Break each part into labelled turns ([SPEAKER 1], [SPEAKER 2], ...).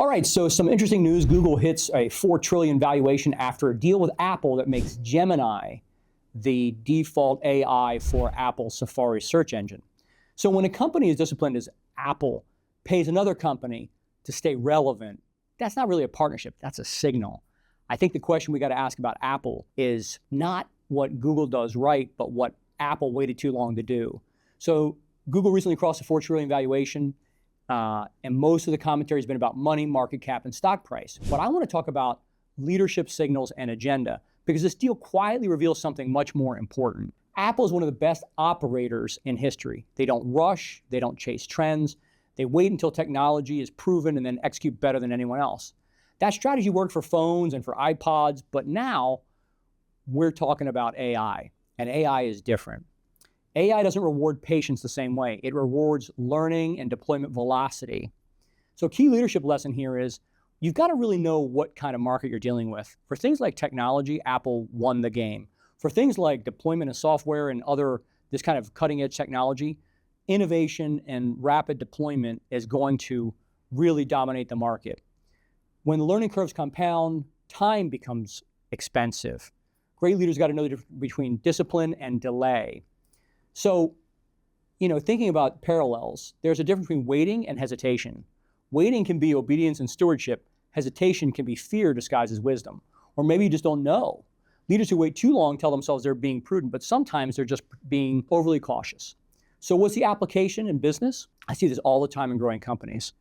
[SPEAKER 1] All right, so some interesting news. Google hits a $4 trillion valuation after a deal with Apple that makes Gemini the default AI for Apple's Safari search engine. So when a company as disciplined as Apple pays another company to stay relevant, that's not really a partnership, that's a signal. I think the question we got to ask about Apple is not what Google does right, but what Apple waited too long to do. So Google recently crossed a $4 trillion valuation, and most of the commentary has been about money, market cap, and stock price. But I want to talk about leadership signals and agenda, because this deal quietly reveals something much more important. Apple is one of the best operators in history. They don't rush, they don't chase trends, they wait until technology is proven and then execute better than anyone else. That strategy worked for phones and for iPods, but now we're talking about AI, and AI is different. AI doesn't reward patience the same way. It rewards learning and deployment velocity. So a key leadership lesson here is you've got to really know what kind of market you're dealing with. For things like technology, Apple won the game. For things like deployment of software and this kind of cutting edge technology, innovation and rapid deployment is going to really dominate the market. When the learning curves compound, time becomes expensive. Great leaders got to know the difference between discipline and delay. So, thinking about parallels, there's a difference between waiting and hesitation. Waiting can be obedience and stewardship. Hesitation can be fear disguised as wisdom. Or maybe you just don't know. Leaders who wait too long tell themselves they're being prudent, but sometimes they're just being overly cautious. So what's the application in business? I see this all the time in growing companies.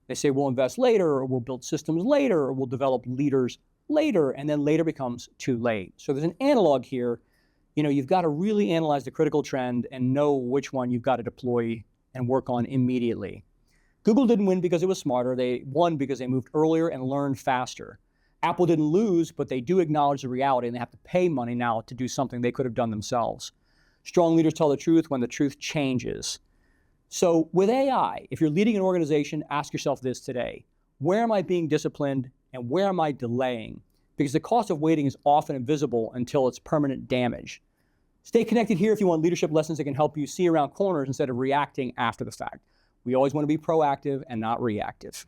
[SPEAKER 1] They say we'll invest later, or we'll build systems later, or we'll develop leaders later, and then later becomes too late. So there's an analog here. You've got to really analyze the critical trend and know which one you've got to deploy and work on immediately. Google didn't win because it was smarter. They won because they moved earlier and learned faster. Apple didn't lose, but they do acknowledge the reality, and they have to pay money now to do something they could have done themselves. Strong leaders tell the truth when the truth changes. So with AI, if you're leading an organization, ask yourself this today. Where am I being disciplined and where am I delaying? Because the cost of waiting is often invisible until it's permanent damage. Stay connected here if you want leadership lessons that can help you see around corners instead of reacting after the fact. We always want to be proactive and not reactive.